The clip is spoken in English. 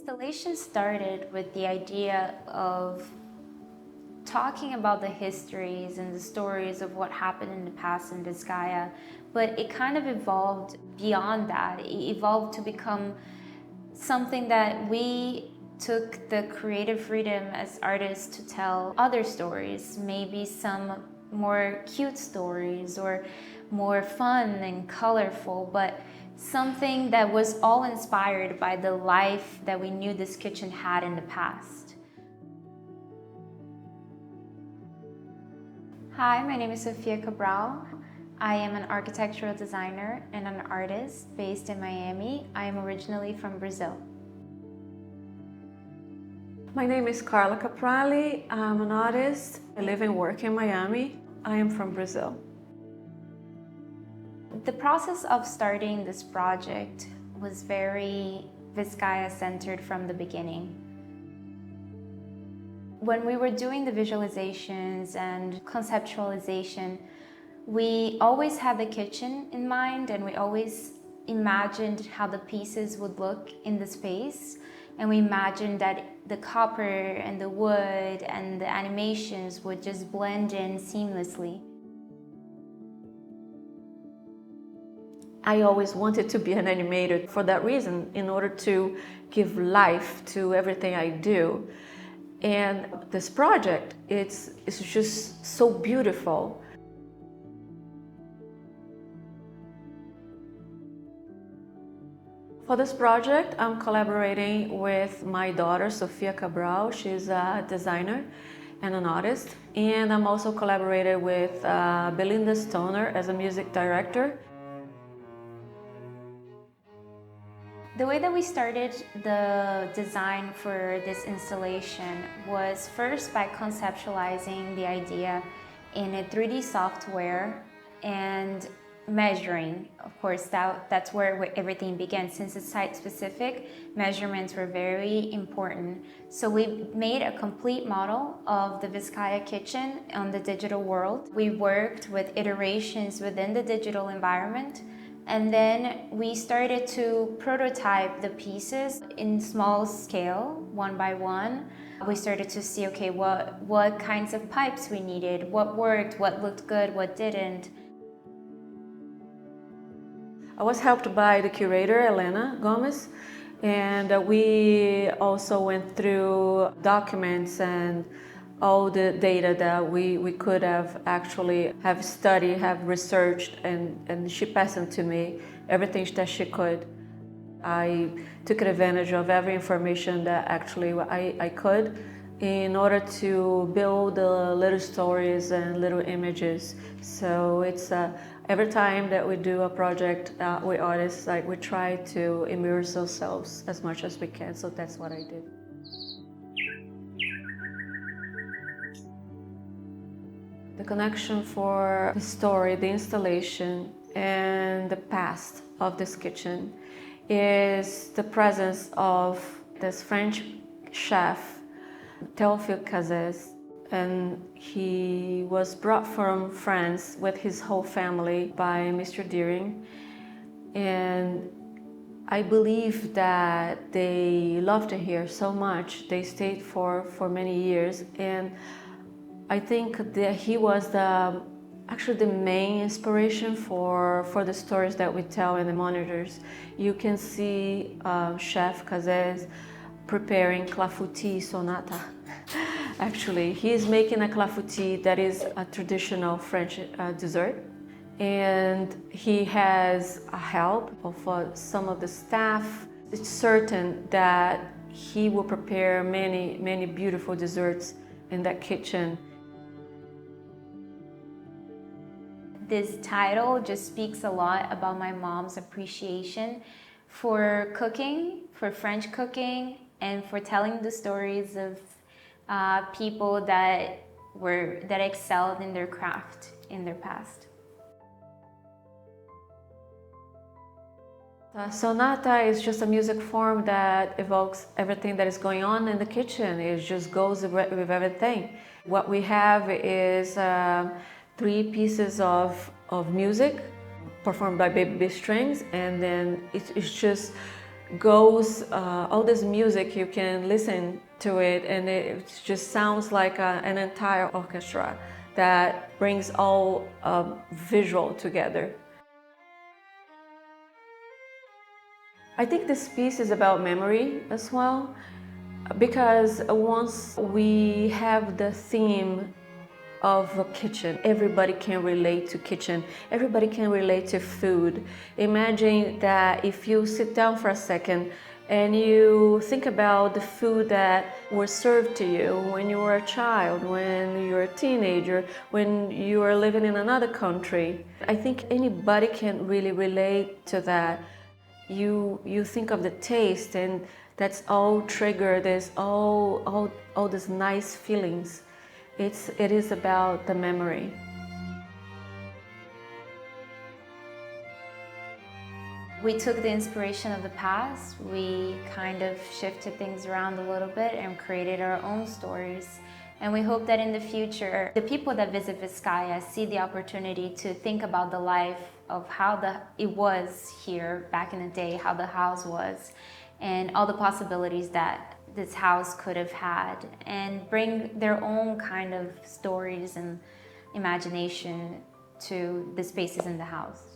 Installation started with the idea of talking about the histories and the stories of what happened in the past in Vizcaya, but it kind of evolved beyond that. It evolved to become something that we took the creative freedom as artists to tell other stories, maybe some more cute stories or more fun and colorful, but something that was all inspired by the life that we knew this kitchen had in the past. Hi, my name is Sophia Cabral. I am an architectural designer and an artist based in Miami. I am originally from Brazil. My name is Karla Caprali. I'm an artist. I live and work in Miami. I am from Brazil. The process of starting this project was very Vizcaya-centered from the beginning. When we were doing the visualizations and conceptualization, we always had the kitchen in mind, and we always imagined how the pieces would look in the space. And we imagined that the copper and the wood and the animations would just blend in seamlessly. I always wanted to be an animator for that reason, in order to give life to everything I do. And this project, it's just so beautiful. For this project, I'm collaborating with my daughter, Sophia Cabral. She's a designer and an artist. And I'm also collaborated with Belinda Stoner as a music director. The way that we started the design for this installation was first by conceptualizing the idea in a 3D software and measuring. Of course, that's where everything began. Since it's site-specific, measurements were very important. So we made a complete model of the Vizcaya kitchen on the digital world. We worked with iterations within the digital environment. And then we started to prototype the pieces in small scale, one by one. We started to see, okay, what kinds of pipes we needed, what worked, what looked good, what didn't. I was helped by the curator, Elena Gomez, and we also went through documents and all the data that we could have actually have studied, have researched, and she passed them to me, everything that she could. I took advantage of every information that actually I could in order to build little stories and little images. So it's every time that we do a project with artists, like we try to immerse ourselves as much as we can. So that's what I did. The connection for the story, the installation, and the past of this kitchen is the presence of this French chef, Théophile Cazès, and he was brought from France with his whole family by Mr. Deering. And I believe that they loved it here so much. They stayed for many years, and I think that he was actually the main inspiration for the stories that we tell in the monitors. You can see Chef Cazès preparing Clafoutis Sonata. Actually, he is making a Clafoutis that is a traditional French dessert. And he has a help of some of the staff. It's certain that he will prepare many, many beautiful desserts in that kitchen. This title just speaks a lot about my mom's appreciation for cooking, for French cooking, and for telling the stories of people that excelled in their craft in their past. Sonata is just a music form that evokes everything that is going on in the kitchen. It just goes with everything. What we have is 3 pieces of music performed by baby strings, and then it's just goes, all this music, you can listen to it and it just sounds like an entire orchestra that brings all visual together. I think this piece is about memory as well, because once we have the theme of a kitchen, everybody can relate to kitchen, everybody can relate to food. Imagine that if you sit down for a second and you think about the food that was served to you when you were a child, when you were a teenager, when you were living in another country. I think anybody can really relate to that. You think of the taste, and that's all triggered this all these nice feelings. It is about the memory. We took the inspiration of the past, we kind of shifted things around a little bit and created our own stories. And we hope that in the future, the people that visit Vizcaya see the opportunity to think about the life of how it was here back in the day, how the house was, and all the possibilities that this house could have had, and bring their own kind of stories and imagination to the spaces in the house.